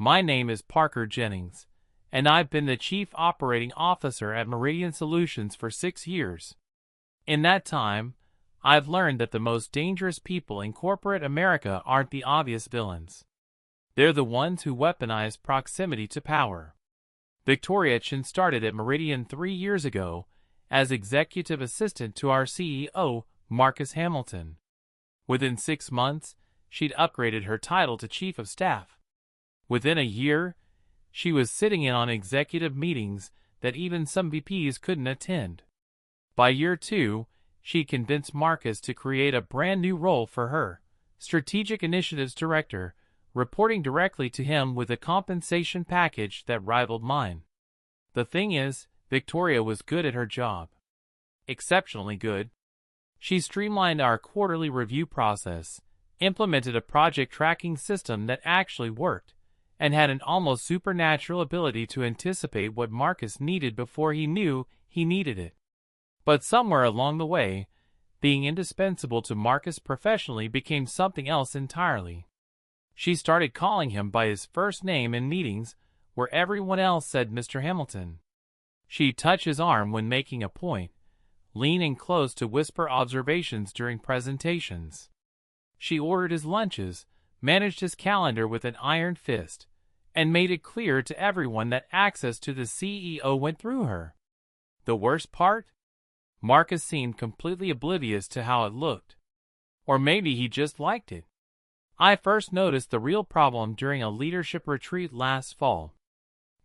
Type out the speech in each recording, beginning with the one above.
My name is Parker Jennings, and I've been the Chief Operating Officer at Meridian Solutions for 6 years. In that time, I've learned that the most dangerous people in corporate America aren't the obvious villains. They're the ones who weaponize proximity to power. Victoria Chen started at Meridian 3 years ago as executive assistant to our CEO, Marcus Hamilton. Within 6 months, she'd upgraded her title to Chief of Staff. Within a year, she was sitting in on executive meetings that even some VPs couldn't attend. By year 2, she convinced Marcus to create a brand new role for her, Strategic Initiatives Director, reporting directly to him with a compensation package that rivaled mine. The thing is, Victoria was good at her job. Exceptionally good. She streamlined our quarterly review process, implemented a project tracking system that actually worked, and had an almost supernatural ability to anticipate what Marcus needed before he knew he needed it. But somewhere along the way, being indispensable to Marcus professionally became something else entirely. She started calling him by his first name in meetings where everyone else said Mr. Hamilton. She'd touch his arm when making a point, lean in close to whisper observations during presentations. She ordered his lunches, managed his calendar with an iron fist, and made it clear to everyone that access to the CEO went through her. The worst part? Marcus seemed completely oblivious to how it looked. Or maybe he just liked it. I first noticed the real problem during a leadership retreat last fall.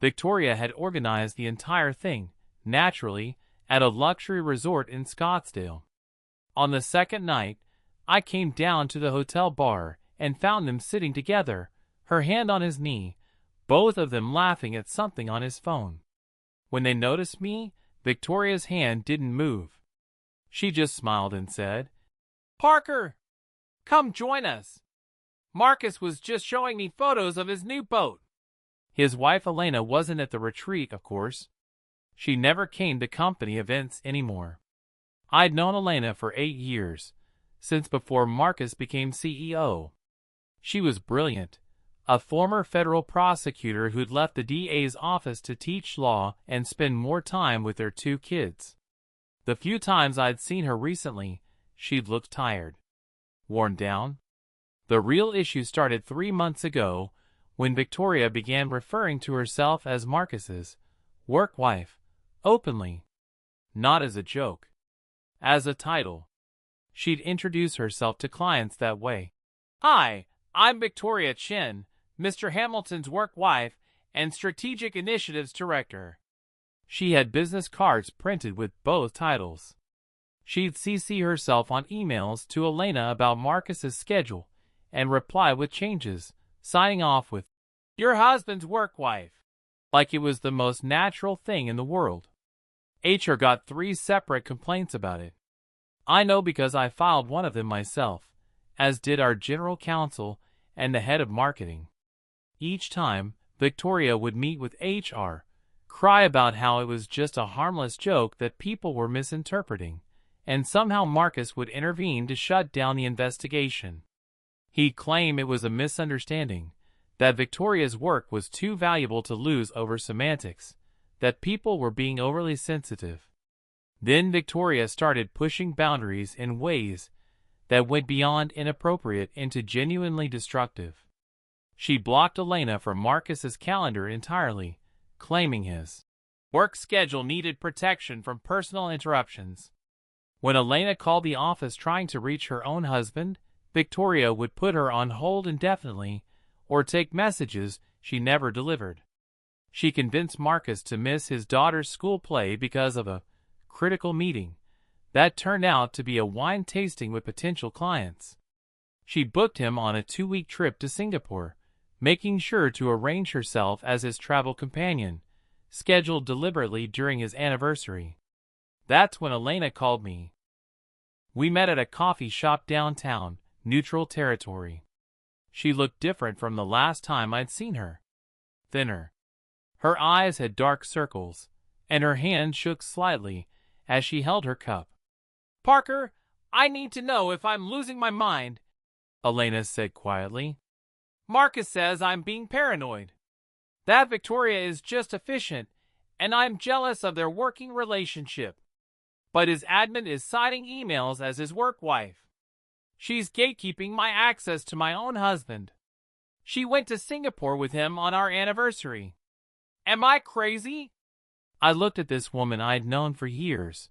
Victoria had organized the entire thing, naturally, at a luxury resort in Scottsdale. On the second night, I came down to the hotel bar and found them sitting together, her hand on his knee, both of them laughing at something on his phone. When they noticed me, Victoria's hand didn't move. She just smiled and said, "Parker, come join us. Marcus was just showing me photos of his new boat." His wife Elena wasn't at the retreat, of course. She never came to company events anymore. I'd known Elena for 8 years, since before Marcus became CEO. She was brilliant, a former federal prosecutor who'd left the DA's office to teach law and spend more time with their 2 kids. The few times I'd seen her recently, she'd looked tired. Worn down? The real issue started 3 months ago when Victoria began referring to herself as Marcus's work wife, openly. Not as a joke. As a title. She'd introduce herself to clients that way. "Hi, I'm Victoria Chen, Mr. Hamilton's work wife and Strategic Initiatives Director." She had business cards printed with both titles. She'd CC herself on emails to Elena about Marcus's schedule and reply with changes, signing off with, "Your husband's work wife," like it was the most natural thing in the world. HR got 3 separate complaints about it. I know because I filed one of them myself, as did our general counsel and the head of marketing. Each time, Victoria would meet with HR, cry about how it was just a harmless joke that people were misinterpreting, and somehow Marcus would intervene to shut down the investigation. He'd claim it was a misunderstanding, that Victoria's work was too valuable to lose over semantics, that people were being overly sensitive. Then Victoria started pushing boundaries in ways that went beyond inappropriate into genuinely destructive. She blocked Elena from Marcus's calendar entirely, claiming his work schedule needed protection from personal interruptions. When Elena called the office trying to reach her own husband, Victoria would put her on hold indefinitely or take messages she never delivered. She convinced Marcus to miss his daughter's school play because of a critical meeting that turned out to be a wine tasting with potential clients. She booked him on a 2-week trip to Singapore, making sure to arrange herself as his travel companion, scheduled deliberately during his anniversary. That's when Elena called me. We met at a coffee shop downtown, neutral territory. She looked different from the last time I'd seen her. Thinner. Her eyes had dark circles, and her hand shook slightly as she held her cup. "Parker, I need to know if I'm losing my mind," Elena said quietly. "Marcus says I'm being paranoid." That Victoria is just efficient, and I'm jealous of their working relationship. But his admin is citing emails as his work wife. She's gatekeeping my access to my own husband. She went to Singapore with him on our anniversary. Am I crazy? I looked at this woman I'd known for years,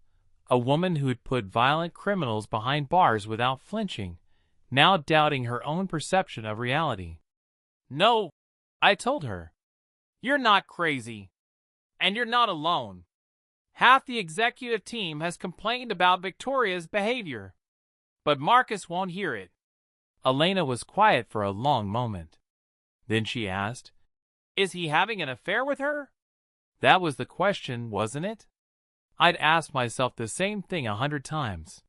a woman who had put violent criminals behind bars without flinching, now doubting her own perception of reality. No, I told her. You're not crazy. And you're not alone. Half the executive team has complained about Victoria's behavior. But Marcus won't hear it. Elena was quiet for a long moment. Then she asked, "Is he having an affair with her?" That was the question, wasn't it? I'd asked myself the same thing 100 times.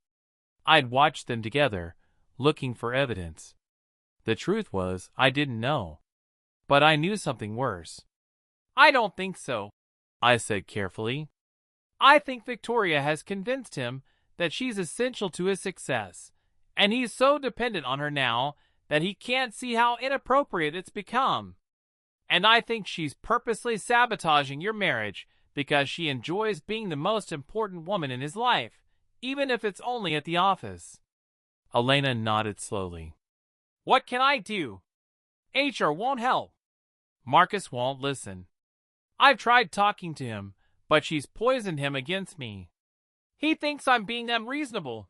I'd watched them together, looking for evidence. The truth was, I didn't know. But I knew something worse. I don't think so, I said carefully. I think Victoria has convinced him that she's essential to his success, and he's so dependent on her now that he can't see how inappropriate it's become. And I think she's purposely sabotaging your marriage because she enjoys being the most important woman in his life, even if it's only at the office. Elena nodded slowly. What can I do? HR won't help. Marcus won't listen. I've tried talking to him, but she's poisoned him against me. He thinks I'm being unreasonable.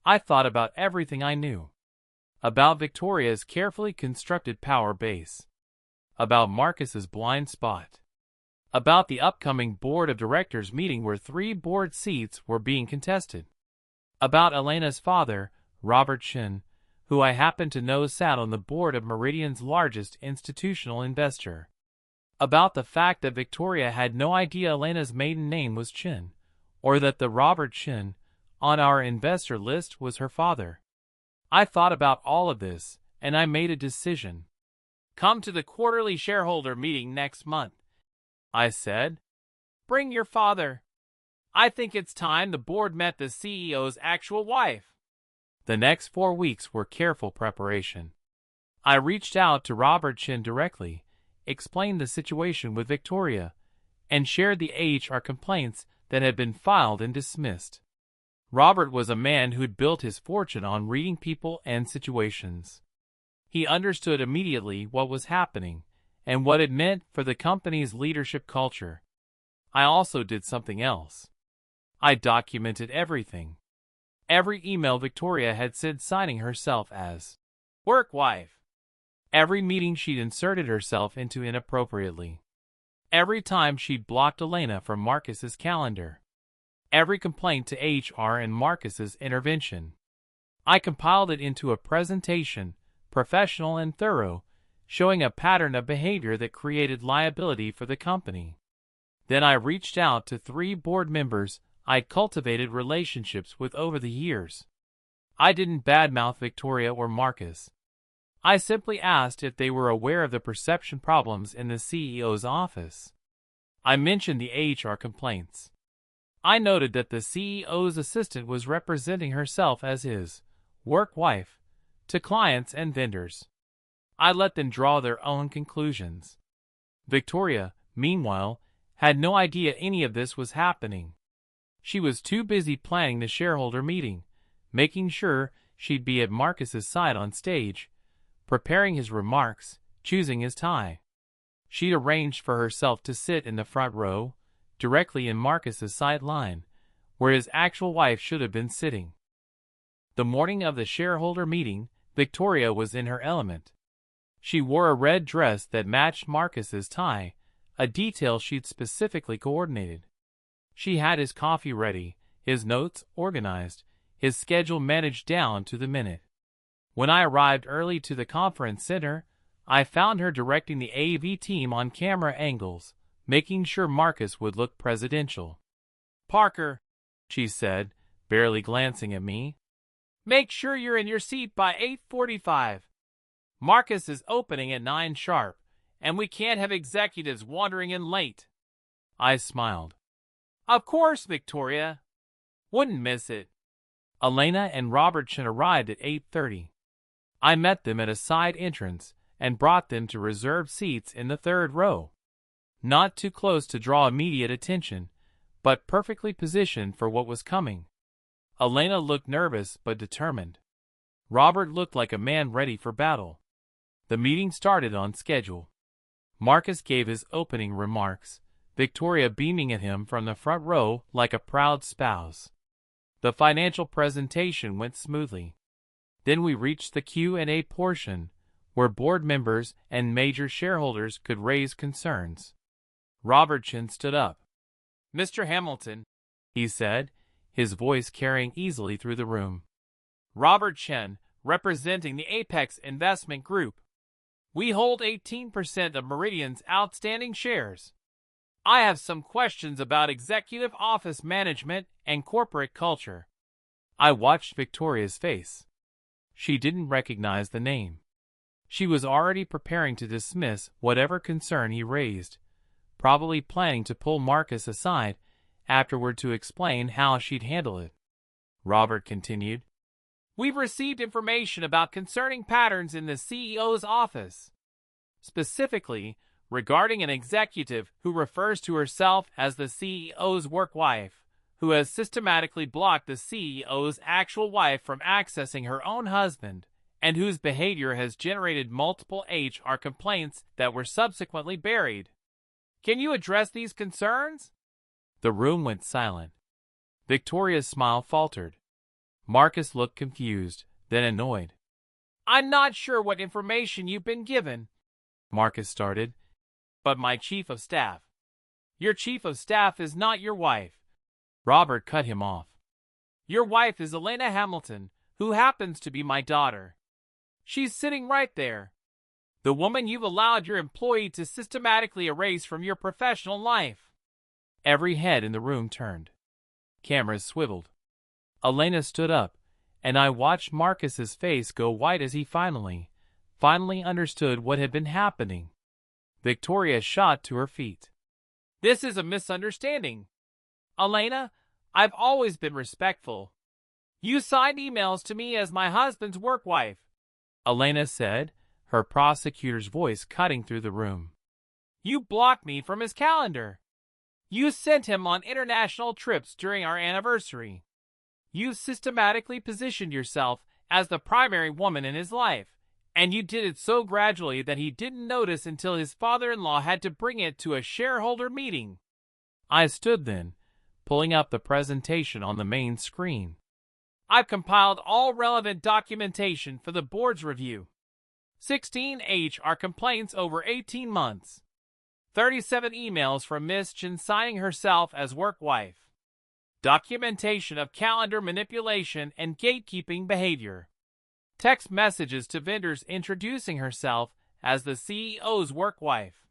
I thought about everything I knew. About Victoria's carefully constructed power base. About Marcus's blind spot. About the upcoming board of directors meeting where 3 board seats were being contested. About Elena's father, Robert Chen, who I happened to know sat on the board of Meridian's largest institutional investor. About the fact that Victoria had no idea Elena's maiden name was Chen, or that the Robert Chen on our investor list was her father. I thought about all of this, and I made a decision. Come to the quarterly shareholder meeting next month, I said. Bring your father. I think it's time the board met the CEO's actual wife. The next 4 weeks were careful preparation. I reached out to Robert Chen directly, explained the situation with Victoria, and shared the HR complaints that had been filed and dismissed. Robert was a man who'd built his fortune on reading people and situations. He understood immediately what was happening and what it meant for the company's leadership culture. I also did something else. I documented everything. Every email Victoria had said signing herself as work wife. Every meeting she'd inserted herself into inappropriately. Every time she'd blocked Elena from Marcus's calendar. Every complaint to HR and Marcus's intervention. I compiled it into a presentation, professional and thorough, showing a pattern of behavior that created liability for the company. Then I reached out to 3 board members I'd cultivated relationships with over the years. I didn't badmouth Victoria or Marcus. I simply asked if they were aware of the perception problems in the CEO's office. I mentioned the HR complaints. I noted that the CEO's assistant was representing herself as his work wife to clients and vendors. I let them draw their own conclusions. Victoria, meanwhile, had no idea any of this was happening. She was too busy planning the shareholder meeting, making sure she'd be at Marcus's side on stage, preparing his remarks, choosing his tie. She'd arranged for herself to sit in the front row, directly in Marcus's side line, where his actual wife should have been sitting. The morning of the shareholder meeting, Victoria was in her element. She wore a red dress that matched Marcus's tie, a detail she'd specifically coordinated. She had his coffee ready, his notes organized, his schedule managed down to the minute. When I arrived early to the conference center, I found her directing the AV team on camera angles, making sure Marcus would look presidential. "Parker," she said, barely glancing at me, "make sure you're in your seat by 8:45. Marcus is opening at 9 sharp, and we can't have executives wandering in late." I smiled. "Of course, Victoria. Wouldn't miss it." Elena and Robert Chen arrived at 8:30. I met them at a side entrance and brought them to reserved seats in the 3rd row. not too close to draw immediate attention, but perfectly positioned for what was coming. Elena looked nervous but determined. Robert looked like a man ready for battle. The meeting started on schedule. Marcus gave his opening remarks, Victoria beaming at him from the front row like a proud spouse. The financial presentation went smoothly. Then we reached the Q&A portion, where board members and major shareholders could raise concerns. Robert Chen stood up. "Mr. Hamilton," he said, his voice carrying easily through the room. "Robert Chen, representing the Apex Investment Group. We hold 18% of Meridian's outstanding shares. I have some questions about executive office management and corporate culture." I watched Victoria's face. She didn't recognize the name. She was already preparing to dismiss whatever concern he raised, probably planning to pull Marcus aside afterward to explain how she'd handle it. Robert continued, "We've received information about concerning patterns in the CEO's office, specifically regarding an executive who refers to herself as the CEO's work wife, who has systematically blocked the CEO's actual wife from accessing her own husband, and whose behavior has generated multiple HR complaints that were subsequently buried. Can you address these concerns?" The room went silent. Victoria's smile faltered. Marcus looked confused, then annoyed. "I'm not sure what information you've been given," Marcus started, "but my chief of staff—" "Your chief of staff is not your wife," Robert cut him off. "Your wife is Elena Hamilton, who happens to be my daughter. She's sitting right there. The woman you've allowed your employee to systematically erase from your professional life." Every head in the room turned. Cameras swiveled. Elena stood up, and I watched Marcus's face go white as he finally understood what had been happening. Victoria shot to her feet. "This is a misunderstanding. Elena, I've always been respectful. You signed emails to me as my husband's work wife," Elena said, her prosecutor's voice cutting through the room. "You blocked me from his calendar. You sent him on international trips during our anniversary. You systematically positioned yourself as the primary woman in his life, and you did it so gradually that he didn't notice until his father-in-law had to bring it to a shareholder meeting." I stood then, pulling up the presentation on the main screen. "I've compiled all relevant documentation for the board's review. 16 HR complaints over 18 months. 37 emails from Ms. Chen signing herself as work wife. Documentation of calendar manipulation and gatekeeping behavior. Text messages to vendors introducing herself as the CEO's work wife.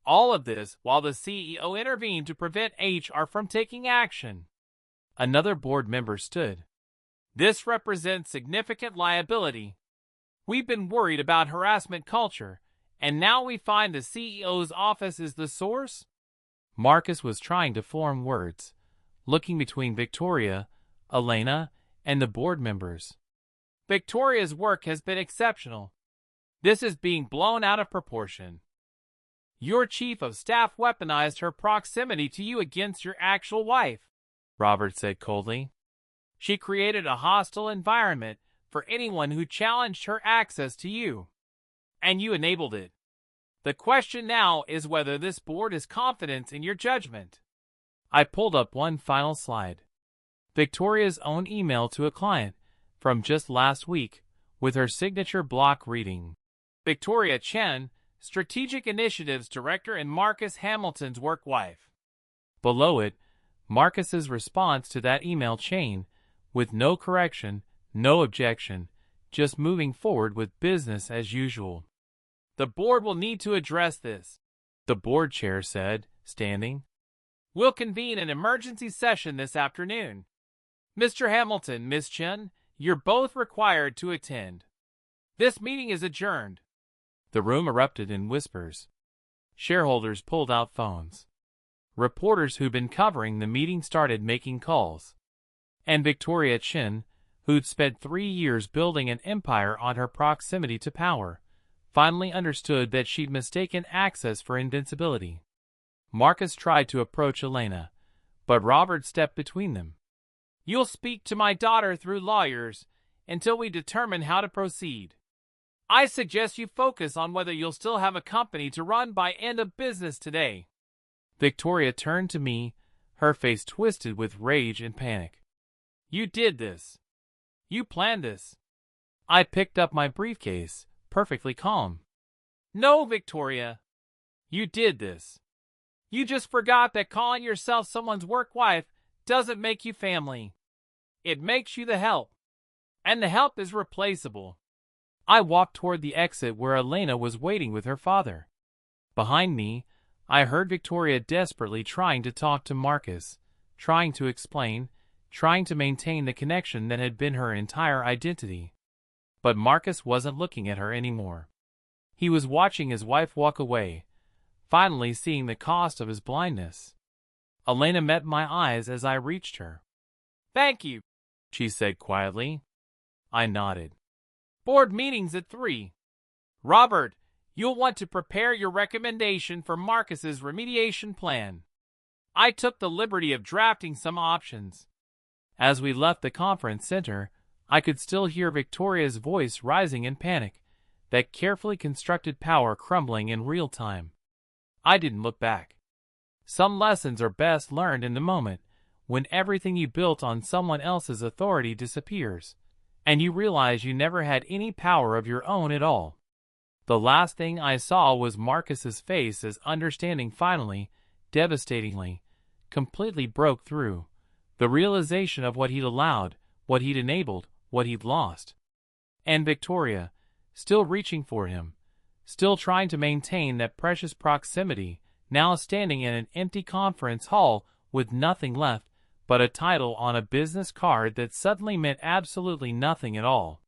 All of this while the CEO intervened to prevent HR from taking action." Another board member stood. "This represents significant liability. We've been worried about harassment culture, and now we find the CEO's office is the source?" Marcus was trying to form words, looking between Victoria, Elena, and the board members. "Victoria's work has been exceptional. This is being blown out of proportion. Your chief of staff weaponized her proximity to you against your actual wife," Robert said coldly. "She created a hostile environment for anyone who challenged her access to you, and you enabled it. The question now is whether this board has confidence in your judgment." I pulled up one final slide. Victoria's own email to a client from just last week, with her signature block reading, "Victoria Chen, Strategic Initiatives Director and Marcus Hamilton's work wife." Below it, Marcus's response to that email chain, with no correction, no objection, just moving forward with business as usual. "The board will need to address this," the board chair said, standing. "We'll convene an emergency session this afternoon. Mr. Hamilton, Ms. Chen, you're both required to attend. This meeting is adjourned." The room erupted in whispers. Shareholders pulled out phones. Reporters who'd been covering the meeting started making calls. And Victoria Chen, who'd spent 3 years building an empire on her proximity to power, finally understood that she'd mistaken access for invincibility. Marcus tried to approach Elena, but Robert stepped between them. "You'll speak to my daughter through lawyers until we determine how to proceed. I suggest you focus on whether you'll still have a company to run by end of business today." Victoria turned to me, her face twisted with rage and panic. "You did this. You planned this." I picked up my briefcase, perfectly calm. "No, Victoria. You did this. You just forgot that calling yourself someone's work wife doesn't make you family. It makes you the help. And the help is replaceable." I walked toward the exit where Elena was waiting with her father. Behind me, I heard Victoria desperately trying to talk to Marcus, trying to explain, trying to maintain the connection that had been her entire identity. But Marcus wasn't looking at her anymore. He was watching his wife walk away, finally seeing the cost of his blindness. Elena met my eyes as I reached her. "Thank you," she said quietly. I nodded. "Board meeting's at 3. Robert, you'll want to prepare your recommendation for Marcus's remediation plan. I took the liberty of drafting some options." As we left the conference center, I could still hear Victoria's voice rising in panic, that carefully constructed power crumbling in real time. I didn't look back. Some lessons are best learned in the moment, when everything you built on someone else's authority disappears, and you realize you never had any power of your own at all. The last thing I saw was Marcus's face as understanding finally, devastatingly, completely broke through. The realization of what he'd allowed, what he'd enabled, what he'd lost. And Victoria, still reaching for him, still trying to maintain that precious proximity, now standing in an empty conference hall with nothing left but a title on a business card that suddenly meant absolutely nothing at all.